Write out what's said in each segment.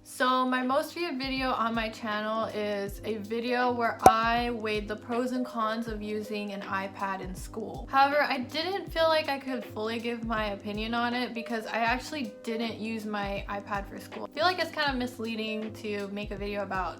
So my most viewed video on my channel is a video where I weighed the pros and cons of using an iPad in school. However, I didn't feel like I could fully give my opinion on it because I actually didn't use my iPad for school. I feel like it's kind of misleading to make a video about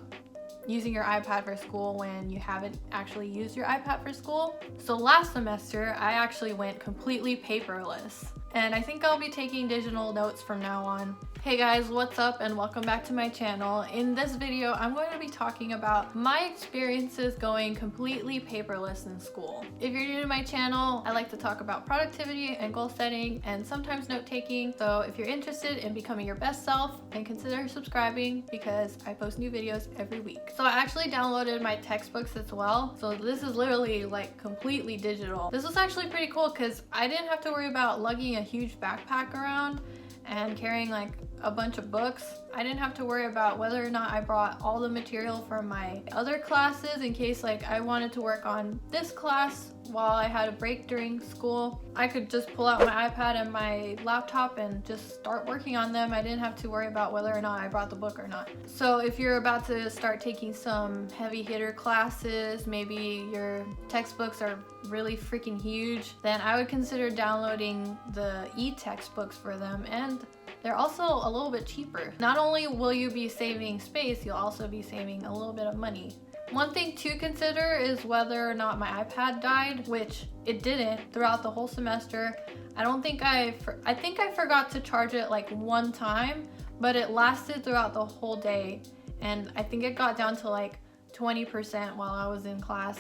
using your iPad for school when you haven't actually used your iPad for school. So last semester, I actually went completely paperless. And I think I'll be taking digital notes from now on. Hey guys, what's up and welcome back to my channel. In this video, I'm going to be talking about my experiences going completely paperless in school. If you're new to my channel, I like to talk about productivity and goal setting and sometimes note taking. So if you're interested in becoming your best self, then consider subscribing because I post new videos every week. So I actually downloaded my textbooks as well. So this is literally like completely digital. This was actually pretty cool because I didn't have to worry about lugging a huge backpack around and carrying like a bunch of books. I didn't have to worry about whether or not I brought all the material from my other classes in case like I wanted to work on this class while I had a break during school. I could just pull out my iPad and my laptop and just start working on them. I didn't have to worry about whether or not I brought the book or not. So if you're about to start taking some heavy hitter classes, maybe your textbooks are really freaking huge, then I would consider downloading the e-textbooks for them, and they're also a little bit cheaper. Not only will you be saving space, you'll also be saving a little bit of money. One thing to consider is whether or not my iPad died, which it didn't throughout the whole semester. I think I forgot to charge it like one time, but it lasted throughout the whole day. And I think it got down to like 20% while I was in class.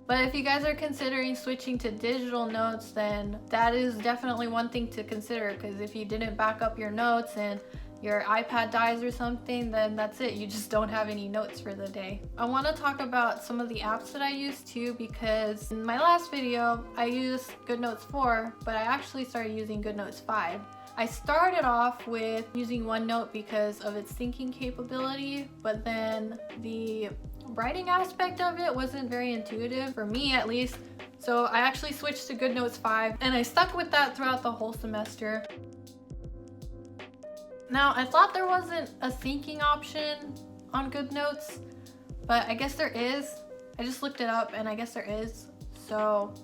But if you guys are considering switching to digital notes, then that is definitely one thing to consider, because if you didn't back up your notes and your iPad dies or something, then that's it. You just don't have any notes for the day. I want to talk about some of the apps that I use too, because in my last video, I used GoodNotes 4, but I actually started using GoodNotes 5. I started off with using OneNote because of its syncing capability, but then the writing aspect of it wasn't very intuitive, for me at least. So I actually switched to GoodNotes 5 and I stuck with that throughout the whole semester. Now, I thought there wasn't a syncing option on GoodNotes, but I guess there is. I just looked it up and I guess there is. So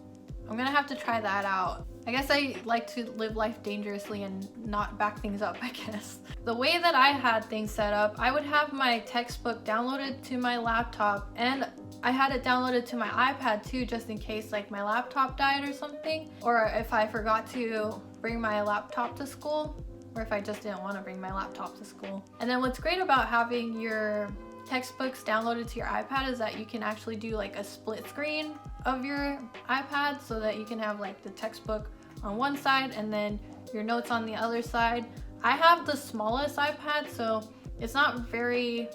I'm gonna have to try that out. I guess I like to live life dangerously and not back things up, I guess. The way that I had things set up, I would have my textbook downloaded to my laptop, and I had it downloaded to my iPad too, just in case like my laptop died or something, or if I forgot to bring my laptop to school, or if I just didn't want to bring my laptop to school. And then what's great about having your textbooks downloaded to your iPad is that you can actually do like a split screen of your iPad so that you can have like the textbook on one side and then your notes on the other side. I have the smallest iPad, so it's not very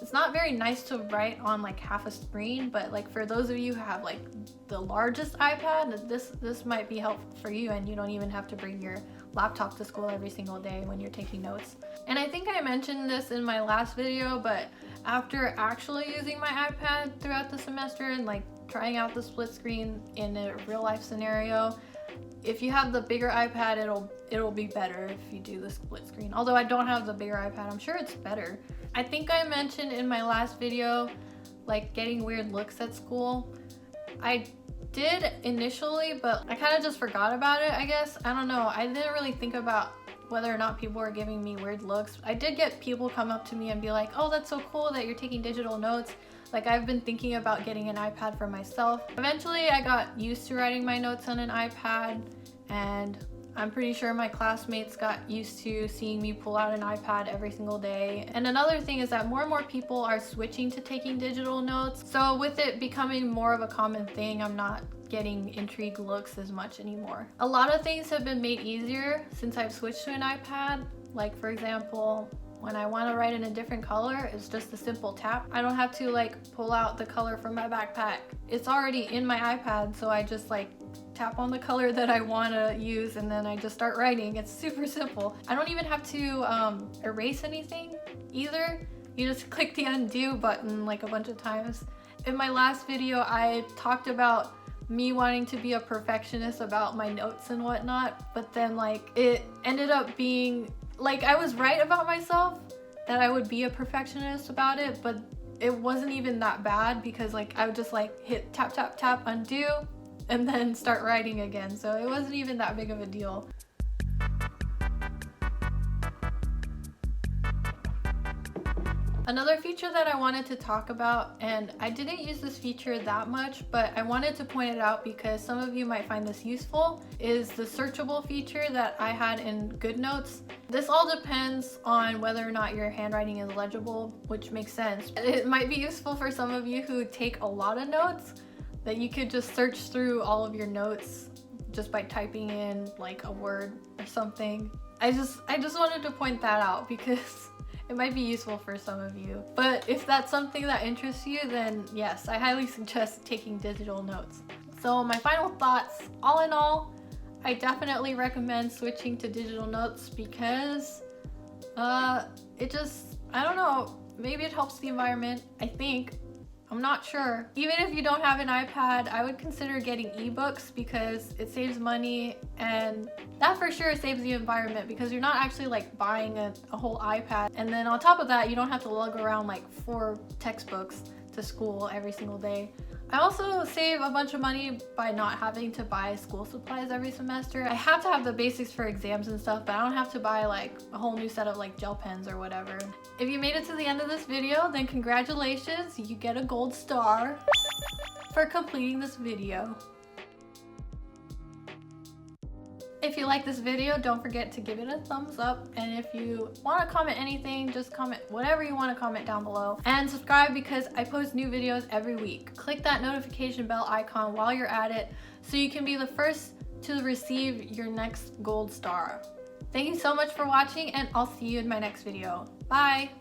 nice to write on like half a screen, but like for those of you who have like the largest iPad, this might be helpful for you, and you don't even have to bring your laptop to school every single day when you're taking notes. And I think I mentioned this in my last video, but after actually using my iPad throughout the semester and like trying out the split screen in a real life scenario, if you have the bigger iPad, it'll be better if you do the split screen. Although I don't have the bigger iPad, I'm sure it's better. I think I mentioned in my last video like getting weird looks at school. I did initially, but I kind of just forgot about it, I guess. I don't know. I didn't really think about whether or not people were giving me weird looks. I did get people come up to me and be like, oh, that's so cool that you're taking digital notes. Like, I've been thinking about getting an iPad for myself. Eventually, I got used to writing my notes on an iPad, and I'm pretty sure my classmates got used to seeing me pull out an iPad every single day. And another thing is that more and more people are switching to taking digital notes. So with it becoming more of a common thing, I'm not getting intrigued looks as much anymore. A lot of things have been made easier since I've switched to an iPad. Like, for example, when I want to write in a different color, it's just a simple tap. I don't have to like pull out the color from my backpack. It's already in my iPad, so I just like tap on the color that I want to use and then I just start writing. It's super simple. I don't even have to erase anything either. You just click the undo button like a bunch of times. In my last video, I talked about me wanting to be a perfectionist about my notes and whatnot, but then like it ended up being like I was right about myself that I would be a perfectionist about it, but it wasn't even that bad because like I would just like hit tap tap tap undo and then start writing again, so it wasn't even that big of a deal. Another feature that I wanted to talk about, and I didn't use this feature that much, but I wanted to point it out because some of you might find this useful, is the searchable feature that I had in GoodNotes. This all depends on whether or not your handwriting is legible, which makes sense. It might be useful for some of you who take a lot of notes, that you could just search through all of your notes just by typing in like a word or something. I just wanted to point that out because it might be useful for some of you. But if that's something that interests you, then yes, I highly suggest taking digital notes. So my final thoughts, all in all, I definitely recommend switching to digital notes because it just, I don't know, maybe it helps the environment, I think. I'm not sure. Even if you don't have an iPad, I would consider getting ebooks because it saves money, and that for sure saves the environment because you're not actually like buying a whole iPad. And then on top of that, you don't have to lug around like 4 textbooks to school every single day. I also save a bunch of money by not having to buy school supplies every semester. I have to have the basics for exams and stuff, but I don't have to buy like a whole new set of like gel pens or whatever. If you made it to the end of this video, then congratulations, you get a gold star for completing this video. If you like this video, don't forget to give it a thumbs up, and if you want to comment anything, just comment whatever you want to comment down below, and subscribe because I post new videos every week. Click that notification bell icon while you're at it so you can be the first to receive your next gold star. Thank you so much for watching, and I'll see you in my next video. Bye!